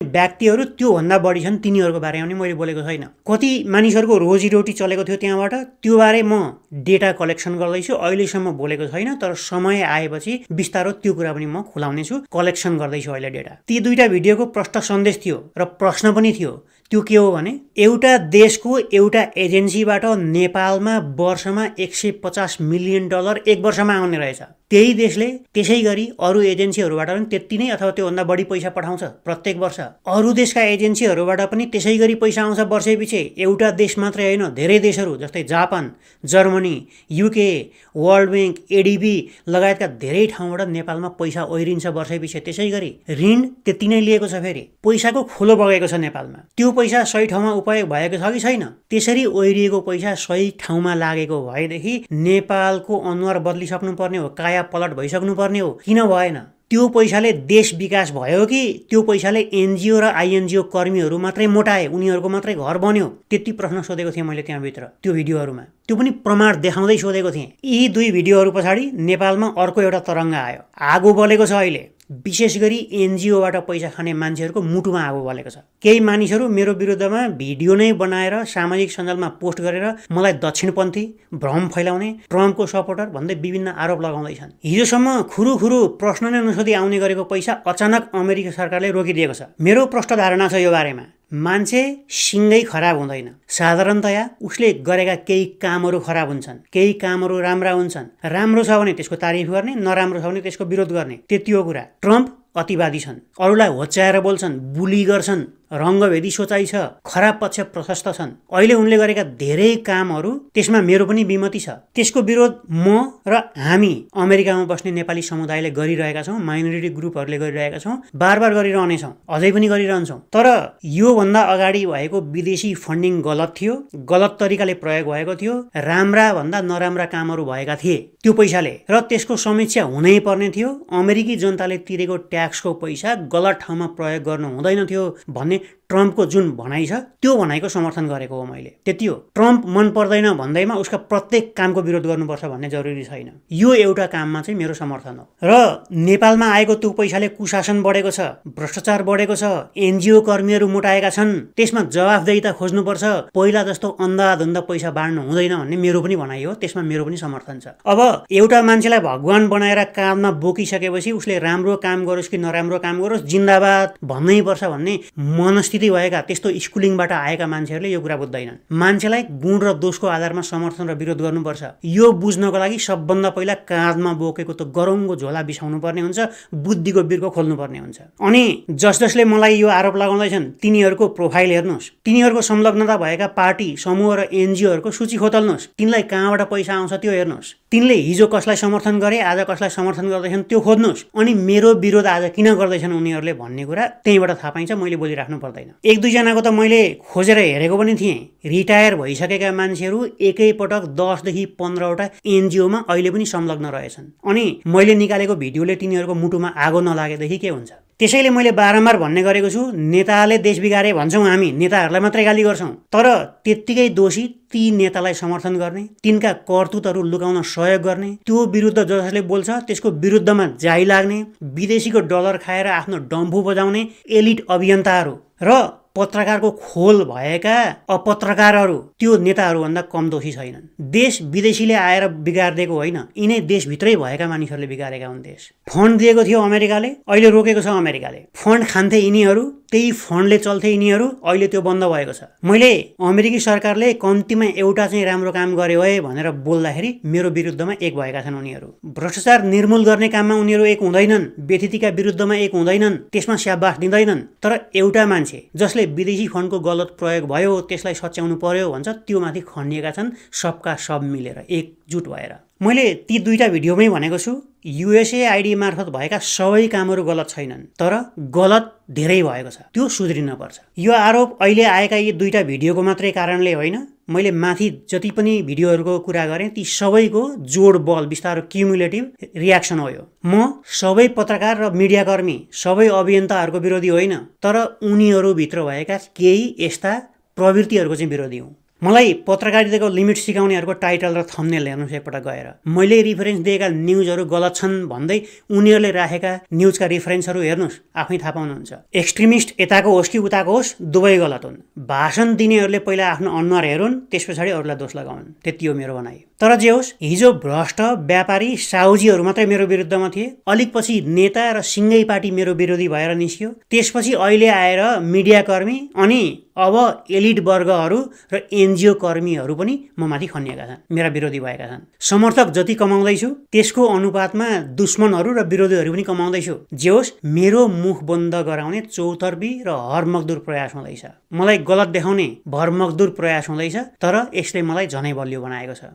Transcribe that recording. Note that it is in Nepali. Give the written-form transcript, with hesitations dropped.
व्यक्तिहरू त्यो भन्दा बढी छन् तिनीहरूको बारेमा पनि मैले बोलेको छैन। कति मानिसहरूको रोजीरोटी चलेको थियो त्यहाँबाट त्यो बारे म डेटा कलेक्सन गर्दैछु, अहिलेसम्म बोलेको छैन, तर समय आएपछि बिस्तारो त्यो कुरा पनि म खुलाउने छु, कलेक्सन गर्दैछु अहिले डेटा। ती दुईटा भिडियोको प्रश्न सन्देश थियो र प्रश्न पनि थियो। त्यो के हो भने एउटा देशको एउटा एजेन्सीबाट नेपालमा वर्षमा 150 मिलियन डलर एक वर्षमा आउने रहेछ। त्यही देशले त्यसै गरी अरू एजेन्सीहरूबाट पनि त्यति नै अथवा त्योभन्दा बढी पैसा पठाउँछ प्रत्येक वर्ष। अरू देशका एजेन्सीहरूबाट पनि त्यसै गरी पैसा आउँछ वर्षैपछि। एउटा देश मात्रै होइन, धेरै देशहरू जस्तै Japan, Germany, UK, world bank, ADB लगायतका धेरै ठाउँबाट नेपालमा पैसा ओइरिन्छ वर्षैपछि। त्यसै गरी ऋण त्यति नै लिएको छ। फेरि पैसाको खोलो बगेको छ नेपालमा। त्यो पैसा सही ठाउँमा उपयोग भएको छ कि छैन? त्यसरी ओइरिएको पैसा सही ठाउँमा लागेको भएदेखि नेपालको अनुहार बदलिसक्नु पर्ने हो, काया पलट भइसक्नु पर्ने हो। किन भएन? त्यो पैसाले देश विकास भयो कि त्यो पैसाले एनजिओ र आइएनजिओ कर्मीहरू मात्रै मोटाए, उनीहरूको मात्रै घर बन्यो? त्यति प्रश्न सोधेको थिएँ मैले त्यहाँभित्र त्यो भिडियोहरूमा। त्यो पनि प्रमाण देखाउँदै सोधेको थिएँ। यी दुई भिडियोहरू पछाडि नेपालमा अर्को एउटा तरङ्ग आयो। आगो बलेको छ अहिले। विशेष गरी एनजिओबाट पैसा खाने मान्छेहरूको मुटुमा आगो बलेको छ। केही मानिसहरू मेरो विरुद्धमा भिडियो नै बनाएर सामाजिक सञ्जालमा पोस्ट गरेर मलाई दक्षिणपन्थी, भ्रम फैलाउने, ट्रम्पको सपोर्टर भन्दै विभिन्न आरोप लगाउँदैछन्। हिजोसम्म खुरुखुरु प्रश्न नै नसोधी आउने गरेको पैसा अचानक अमेरिका सरकारले रोकिदिएको छ। मेरो प्रष्ट धारणा छ यो बारेमा। मान्छे सिङ्गै खराब हुँदैन। साधारणतया उसले गरेका केही कामहरू खराब हुन्छन्, केही कामहरू राम्रा हुन्छन्। राम्रो छ भने त्यसको तारिफ गर्ने, नराम्रो छ भने त्यसको विरोध गर्ने, त्यति हो कुरा। ट्रम्प अतिवादी छन्, अरूलाई होच्याएर बोल्छन्, बुली गर्छन्, रङ्गभेदी सोचाइ छ, खराब पक्ष प्रशस्त छन्। अहिले उनले गरेका धेरै कामहरू त्यसमा मेरो पनि विमति छ। त्यसको विरोध म र हामी अमेरिकामा बस्ने नेपाली समुदायले गरिरहेका छौँ, माइनोरिटी ग्रुपहरूले गरिरहेका छौँ, बारबार गरिरहनेछौँ, अझै पनि गरिरहन्छौँ। तर योभन्दा अगाडि भएको विदेशी फन्डिङ गलत थियो, गलत तरिकाले प्रयोग भएको थियो, राम्रा भन्दा नराम्रा कामहरू भएका थिए त्यो पैसाले, र त्यसको समीक्षा हुनै पर्ने थियो। अमेरिकी जनताले तिरेको ट्याक्सको पैसा गलत ठाउँमा प्रयोग गर्नु हुँदैन थियो भन्ने ट्रम्पको जुन भनाइ छ त्यो भनाइको समर्थन गरेको हो मैले। त्यति हो। ट्रम्प मन पर्दैन भन्दैमा उसका प्रत्येक कामको विरोध गर्नुपर्छ भन्ने जरुरी छैन। यो एउटा काममा चाहिँ मेरो समर्थन हो। र नेपालमा आएको त्यो पैसाले कुशासन बढेको छ, भ्रष्टाचार बढेको छ, एनजिओ कर्मीहरू मोटाएका छन्, त्यसमा जवाफदेहिता खोज्नुपर्छ, पहिला जस्तो अन्धाधुन्दा पैसा बाँड्नु हुँदैन भन्ने मेरो पनि भनाइ हो। त्यसमा मेरो पनि समर्थन छ। अब एउटा मान्छेलाई भगवान बनाएर काममा बोकिसकेपछि उसले राम्रो काम गरोस् कि नराम्रो काम गरोस्, जिन्दाबाद भन्नै पर्छ भन्ने मनस्थिति भएका, त्यस्तो स्कुलिङबाट आएका मान्छेहरूले यो कुरा बुझ्दैनन्। मान्छेलाई गुण र दोषको आधारमा समर्थन र विरोध गर्नुपर्छ। यो बुझ्नको लागि सबभन्दा पहिला काँधमा बोकेको त गरौँगो झोला बिसाउनु पर्ने हुन्छ, बुद्धिको बिर्को खोल्नु पर्ने हुन्छ। अनि जसले मलाई यो आरोप लगाउँदैछन् तिनीहरूको प्रोफाइल हेर्नुहोस्, तिनीहरूको संलग्नता भएका पार्टी, समूह र एनजिओहरूको सूची खोतल्नुहोस्, तिनलाई कहाँबाट पैसा आउँछ त्यो हेर्नुहोस्, तिनले हिजो कसलाई समर्थन गरे, आज कसलाई समर्थन गर्दैछन् त्यो खोज्नुहोस्। अनि मेरो विरोध आज किन गर्दैछन् उनीहरूले भन्ने कुरा त्यहीँबाट थाहा पाइन्छ। मैले बोलिराख्नु पर्दैन। एक दुईजनाको त मैले खोजेर हेरेको पनि थिएँ। रिटायर भइसकेका मान्छेहरू एकैपटक 10 देखि 15वटा एनजिओमा अहिले पनि संलग्न रहेछन्। अनि मैले निकालेको भिडियोले तिनीहरूको मुटुमा आगो नलागेदेखि के हुन्छ? त्यसैले मैले बारम्बार भन्ने गरेको छु, नेताले देश बिगारे भन्छौँ हामी, नेताहरूलाई मात्रै गाली गर्छौँ, तर त्यत्तिकै दोषी ती नेतालाई समर्थन गर्ने, तिनका करतुतहरू लुकाउन सहयोग गर्ने, त्यो विरुद्ध जसले बोल्छ त्यसको विरुद्धमा जाइ लाग्ने, विदेशीको डलर खाएर आफ्नो डम्फु बजाउने एलिट अभियन्ताहरू र पत्रकारको खोल भएका अपत्रकारहरू, त्यो नेताहरूभन्दा कम दोषी छैनन्। देश विदेशीले आएर बिगारिदिएको होइन, यिनै देशभित्रै भएका मानिसहरूले बिगारेका हुन्। देश फन्ड दिएको थियो अमेरिकाले, अहिले रोकेको छ अमेरिकाले। फन्ड खान्थे यिनीहरू, त्यही फन्डले चल्थे यिनीहरू, अहिले त्यो बन्द भएको छ। मैले अमेरिकी सरकारले कम्तीमा एउटा चाहिँ राम्रो काम गर्यो है भनेर बोल्दाखेरि मेरो विरुद्धमा एक भएका छन् उनीहरू। भ्रष्टाचार निर्मूल गर्ने काममा उनीहरू एक हुँदैनन्, व्यतिथिका विरुद्धमा एक हुँदैनन्, त्यसमा स्याबास दिँदैनन्। तर एउटा मान्छे जसले विदेशी फन्डको गलत प्रयोग भयो त्यसलाई सच्याउनु पर्यो भन्छ, त्यो माथि खनिएका छन् सबका सब मिलेर, एकजुट भएर। मैले ती दुईटा भिडियोमै भनेको छु, युएसएआइडी मार्फत भएका सबै कामहरू गलत छैनन्, तर गलत धेरै भएको छ, त्यो सुध्रिन पर्छ। यो आरोप अहिले आएका यी दुईटा भिडियोको मात्रै कारणले होइन, मैले माथि जति पनि भिडियोहरूको कुरा गरेँ ती सबैको जोड बल बिस्तारो क्युमुलेटिभ रियाक्सन हो यो। म सबै पत्रकार र मिडियाकर्मी, सबै अभियन्ताहरूको विरोधी होइन, तर उनीहरूभित्र भएका केही यस्ता प्रवृत्तिहरूको चाहिँ विरोधी हुँ। मलाई पत्रकारिताको लिमिट सिकाउनेहरूको टाइटल र थम्बनेल हेर्नुहोस् एकपटक गएर। मैले रिफरेन्स दिएका न्युजहरू गलत छन् भन्दै उनीहरूले राखेका न्युजका रिफरेन्सहरू हेर्नुहोस्, आफै थाहा पाउनुहुन्छ। एक्सट्रिमिस्ट यताको होस् कि उताको होस्, दुवै गलत हुन्। भाषण दिनेहरूले पहिला आफ्नो अनुहार हेरुन्, त्यस पछाडि अरूलाई दोष लगाउन्। त्यति हो मेरो भनाइ। तर जे होस्, हिजो भ्रष्ट व्यापारी साहुजीहरू मात्रै मेरो विरुद्धमा थिए, अलिक पछि नेता र सिङ्गै पार्टी मेरो विरोधी भएर निस्कियो, त्यसपछि अहिले आएर मिडियाकर्मी अनि अब एलिट वर्गहरू र एनजिओ कर्मीहरू पनि म माथि खनिएका छन्, मेरा विरोधी भएका छन्। समर्थक जति कमाउँदैछु त्यसको अनुपातमा दुश्मनहरू र विरोधीहरू पनि कमाउँदैछु। जे होस्, मेरो मुख बन्द गराउने चौतर्फी र हरमकदुर प्रयास हुँदैछ। मलाई गलत देखाउने भरमकदुर प्रयास हुँदैछ, तर यसले मलाई झनै बलियो बनाएको छ।